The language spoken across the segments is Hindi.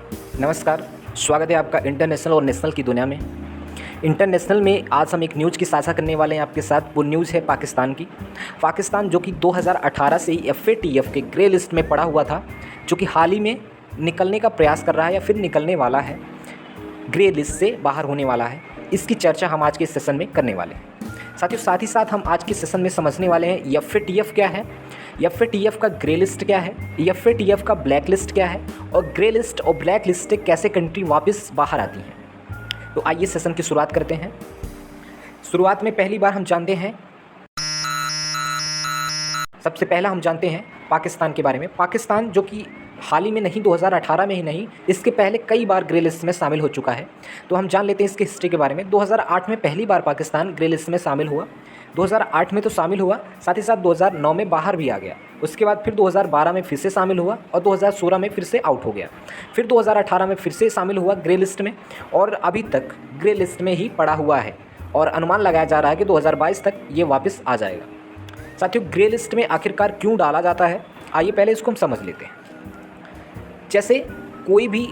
नमस्कार, स्वागत है आपका इंटरनेशनल और नेशनल की दुनिया में। इंटरनेशनल में आज हम एक न्यूज़ की साझा करने वाले हैं आपके साथ। वो न्यूज़ है पाकिस्तान की। पाकिस्तान जो कि 2018 से ही FATF के ग्रे लिस्ट में पड़ा हुआ था, जो कि हाल ही में निकलने का प्रयास कर रहा है या फिर निकलने वाला है, ग्रे लिस्ट से बाहर होने वाला है। इसकी चर्चा हम आज के सेशन में करने वाले हैं। साथियों, साथ ही साथ हम आज के सेशन में समझने वाले हैं FATF क्या है, FATF का ग्रे लिस्ट क्या है, FATF का ब्लैक लिस्ट क्या है, और ग्रे लिस्ट और ब्लैक लिस्ट से कैसे कंट्री वापस बाहर आती हैं। तो आइए सेशन की शुरुआत करते हैं। शुरुआत में पहली बार हम जानते हैं, सबसे पहला हम जानते हैं पाकिस्तान के बारे में। पाकिस्तान जो कि हाल ही में नहीं, 2018 में ही नहीं, इसके पहले कई बार ग्रे लिस्ट में शामिल हो चुका है। तो हम जान लेते हैं इसकी हिस्ट्री के बारे में। 2008 में पहली बार पाकिस्तान ग्रे लिस्ट में शामिल हुआ। 2008 में तो शामिल हुआ, साथ ही साथ 2009 में बाहर भी आ गया। उसके बाद फिर 2012 में फिर से शामिल हुआ और 2016 में फिर से आउट हो गया। फिर 2018 में फिर से शामिल हुआ ग्रे लिस्ट में, और अभी तक ग्रे लिस्ट में ही पड़ा हुआ है और अनुमान लगाया जा रहा है कि 2022 तक ये वापस आ जाएगा। साथियों, ग्रे लिस्ट में आखिरकार क्यों डाला जाता है, आइए पहले इसको हम समझ लेते हैं। जैसे कोई भी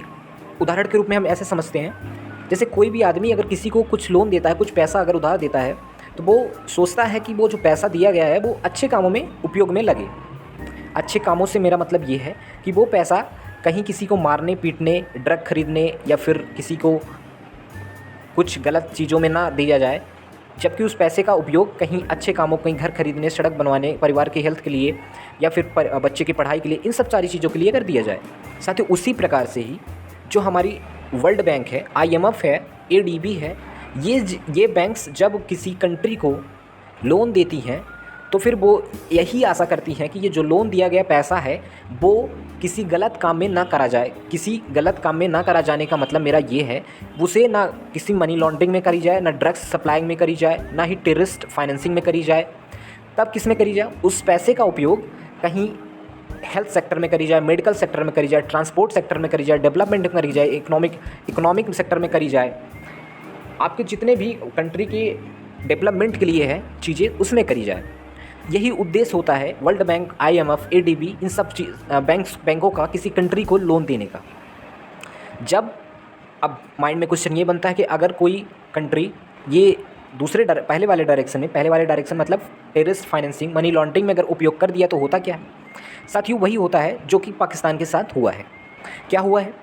उदाहरण के रूप में हम ऐसे समझते हैं, जैसे कोई भी आदमी अगर किसी को कुछ लोन देता है, कुछ पैसा अगर उधार देता है, तो वो सोचता है कि वो जो पैसा दिया गया है वो अच्छे कामों में उपयोग में लगे। अच्छे कामों से मेरा मतलब ये है कि वो पैसा कहीं किसी को मारने पीटने, ड्रग खरीदने या फिर किसी को कुछ गलत चीज़ों में ना दिया जाए, जबकि उस पैसे का उपयोग कहीं अच्छे कामों, कहीं घर खरीदने, सड़क बनवाने, परिवार की हेल्थ के लिए या फिर बच्चे की पढ़ाई के लिए, इन सब सारी चीज़ों के लिए अगर दिया जाए। साथ ही उसी प्रकार से ही जो हमारी वर्ल्ड बैंक है, IMF है, ADB है, ये बैंक्स जब किसी कंट्री को लोन देती हैं तो फिर वो यही आशा करती हैं कि ये जो लोन दिया गया पैसा है वो किसी गलत काम में ना करा जाए। किसी गलत काम में ना करा जाने का मतलब मेरा ये है, उसे ना किसी मनी लॉन्ड्रिंग में करी जाए, ना ड्रग्स सप्लाइंग में करी जाए, ना ही टेररिस्ट फाइनेंसिंग में करी जाए। तब किस में करी जाए? उस पैसे का उपयोग कहीं हेल्थ सेक्टर में करी जाए, मेडिकल सेक्टर में करी जाए, ट्रांसपोर्ट सेक्टर में करी जाए, डेवलपमेंट में करी जाए, इकोनॉमिक सेक्टर में करी जाए। आपके जितने भी कंट्री के डेवलपमेंट के लिए है चीज़ें, उसमें करी जाए। यही उद्देश्य होता है वर्ल्ड बैंक, IMF, ADB, इन सब बैंकों का किसी कंट्री को लोन देने का। जब अब माइंड में क्वेश्चन ये बनता है कि अगर कोई कंट्री ये पहले वाले डायरेक्शन मतलब टेररिस्ट फाइनेंसिंग, मनी लॉन्ड्रिंग में अगर उपयोग कर दिया तो होता क्या है? साथियों, वही होता है जो कि पाकिस्तान के साथ हुआ है। क्या हुआ है?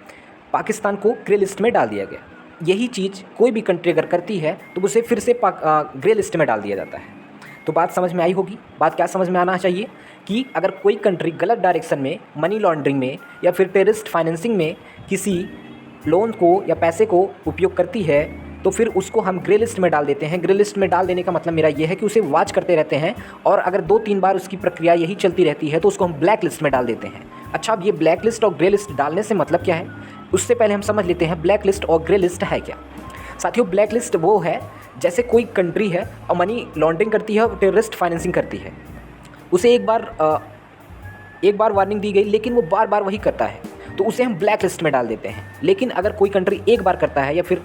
पाकिस्तान को ग्रे लिस्ट में डाल दिया गया। यही चीज़ कोई भी कंट्री अगर करती है तो उसे फिर से ग्रे लिस्ट में डाल दिया जाता है। तो बात समझ में आई होगी। बात क्या समझ में आना चाहिए कि अगर कोई कंट्री गलत डायरेक्शन में, मनी लॉन्ड्रिंग में या फिर टेररिस्ट फाइनेंसिंग में किसी लोन को या पैसे को उपयोग करती है तो फिर उसको हम ग्रे लिस्ट में डाल देते हैं। ग्रे लिस्ट में डाल देने का मतलब मेरा ये है कि उसे वॉच करते रहते हैं, और अगर 2-3 बार उसकी प्रक्रिया यही चलती रहती है तो उसको हम ब्लैक लिस्ट में डाल देते हैं। अच्छा, अब ये ब्लैक लिस्ट और ग्रे लिस्ट डालने से मतलब क्या है, उससे पहले हम समझ लेते हैं ब्लैक लिस्ट और ग्रे लिस्ट है क्या। साथियों, ब्लैक लिस्ट वो है जैसे कोई कंट्री है और मनी लॉन्ड्रिंग करती है और टेररिस्ट फाइनेंसिंग करती है, उसे एक बार वार्निंग दी गई लेकिन वो बार बार वही करता है तो उसे हम ब्लैक लिस्ट में डाल देते हैं। लेकिन अगर कोई कंट्री एक बार करता है या फिर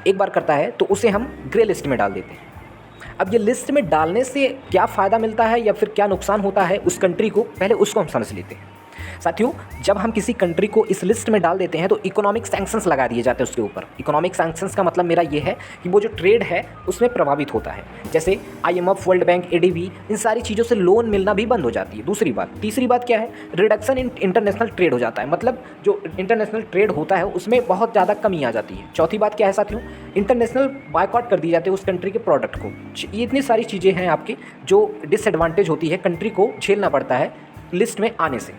एक बार करता है तो उसे हम ग्रे लिस्ट में डाल देते हैं। अब ये लिस्ट में डालने से क्या फ़ायदा मिलता है या फिर क्या नुकसान होता है उस कंट्री को, पहले उसको हम समझ लेते हैं। साथियों, जब हम किसी कंट्री को इस लिस्ट में डाल देते हैं तो इकोनॉमिक सैंक्शंस लगा दिए जाते हैं उसके ऊपर। इकोनॉमिक सैंक्शंस का मतलब मेरा ये है कि वो जो ट्रेड है उसमें प्रभावित होता है। जैसे IMF, वर्ल्ड बैंक, ADB, इन सारी चीज़ों से लोन मिलना भी बंद हो जाती है। दूसरी बात, तीसरी बात क्या है? रिडक्शन इन इंटरनेशनल ट्रेड हो जाता है, मतलब जो इंटरनेशनल ट्रेड होता है उसमें बहुत ज़्यादा कमी आ जाती है। चौथी बात क्या है साथियों? इंटरनेशनल बायकॉट कर दी जाती है उस कंट्री के प्रोडक्ट को। ये इतनी सारी चीज़ें हैं आपकी जो डिसएडवांटेज होती है, कंट्री को झेलना पड़ता है लिस्ट में आने से।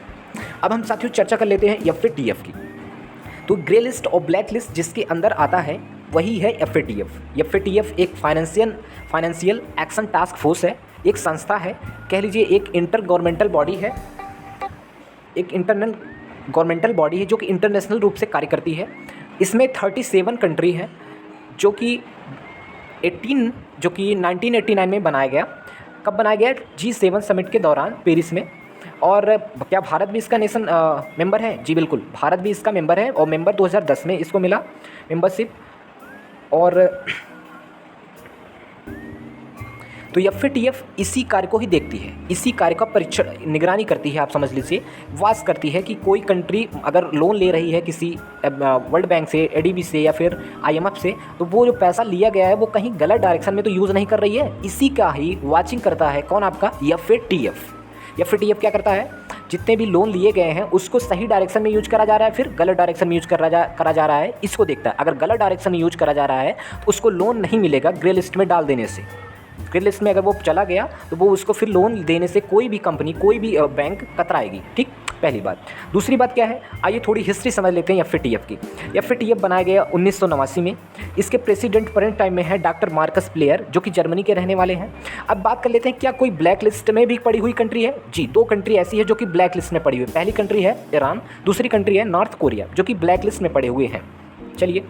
अब हम साथियों चर्चा कर लेते हैं FATF की। तो ग्रे लिस्ट और ब्लैक लिस्ट जिसके अंदर आता है वही है FATF। FATF एक फाइनेंशियल एक्शन टास्क फोर्स है, एक संस्था है, कह लीजिए एक इंटर गवर्नमेंटल बॉडी है, एक इंटरनल गवर्नमेंटल बॉडी है जो कि इंटरनेशनल रूप से कार्य करती है। इसमें 37 कंट्री हैं जो कि 1989 में बनाया गया। कब बनाया गया? G7 समिट के दौरान पेरिस में। और क्या भारत भी इसका मेंबर है? जी बिल्कुल, भारत भी इसका मेंबर है और मेंबर 2010 में इसको मिला मेंबरशिप। और तो एफएटीएफ इसी कार्य को ही देखती है, इसी कार्य का परीक्षण निगरानी करती है, आप समझ लीजिए, वास करती है कि कोई कंट्री अगर लोन ले रही है किसी वर्ल्ड बैंक से, एडीबी से या फिर आईएमएफ से, तो वो जो पैसा लिया गया है वो कहीं गलत डायरेक्शन में तो यूज़ नहीं कर रही है। इसी का ही वॉचिंग करता है कौन, आपका एफएटीएफ। एफएटीएफ क्या करता है, जितने भी लोन लिए गए हैं उसको सही डायरेक्शन में यूज करा जा रहा है, फिर गलत डायरेक्शन में यूज करा जा रहा है, इसको देखता है। अगर गलत डायरेक्शन में यूज करा जा रहा है तो उसको लोन नहीं मिलेगा ग्रे लिस्ट में डाल देने से। ग्रे लिस्ट में अगर वो चला गया तो वो उसको फिर लोन देने से कोई भी कंपनी, कोई भी बैंक कतराएगी। ठीक, पहली बात। दूसरी बात क्या है, आइए थोड़ी हिस्ट्री समझ लेते हैं एफएटीएफ की। एफएटीएफ बनाया गया 1989 में। इसके प्रेसिडेंट करंट टाइम में है डॉक्टर मार्कस प्लेयर, जो कि जर्मनी के रहने वाले हैं। अब बात कर लेते हैं, क्या कोई ब्लैक लिस्ट में भी पड़ी हुई कंट्री है? जी, 2 कंट्री ऐसी है जो कि ब्लैक लिस्ट में पड़ी हुई है। पहली कंट्री है ईरान, दूसरी कंट्री है नॉर्थ कोरिया, जो कि ब्लैक लिस्ट में पड़े हुए हैं। चलिए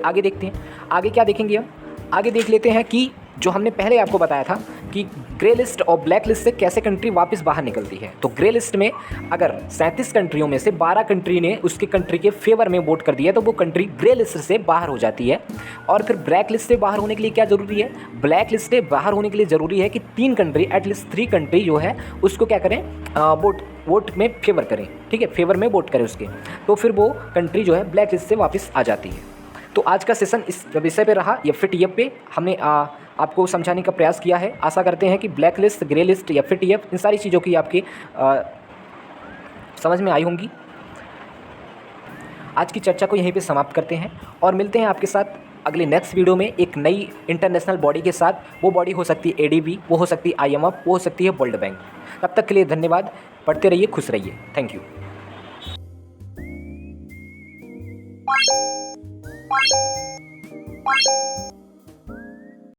आगे देखते हैं, आगे क्या देखेंगे हम। आगे देख लेते हैं कि जो हमने पहले आपको बताया था कि ग्रे लिस्ट और ब्लैक लिस्ट से कैसे कंट्री वापस बाहर निकलती है। तो ग्रे लिस्ट में अगर 37 कंट्रियों में से 12 कंट्री ने उसके कंट्री के फेवर में वोट कर दिया तो वो कंट्री ग्रे लिस्ट से बाहर हो जाती है। और फिर ब्लैक लिस्ट से बाहर होने के लिए क्या ज़रूरी है? ब्लैक लिस्ट से बाहर होने के लिए ज़रूरी है कि 3 कंट्री, एटलीस्ट 3 कंट्री जो है उसको क्या करें, वोट में फेवर करें। ठीक है, फेवर में वोट करें उसके, तो फिर वो कंट्री जो है ब्लैक लिस्ट से वापस आ जाती है। तो आज का सेशन इस विषय पे रहा, एफएटीएफ पे हमने आपको समझाने का प्रयास किया है। आशा करते हैं कि black list, grey list, FATF, इन सारी चीज़ों की आपकी समझ में आई होंगी। आज की चर्चा को यहीं पे समाप्त करते हैं और मिलते हैं आपके साथ अगले नेक्स्ट वीडियो में एक नई इंटरनेशनल बॉडी के साथ। वो बॉडी हो सकती है एडीबी, वो हो सकती है आईएमएफ, वो हो सकती है वर्ल्ड बैंक। तब तक के लिए धन्यवाद, पढ़ते रहिए, खुश रहिए। Thank you.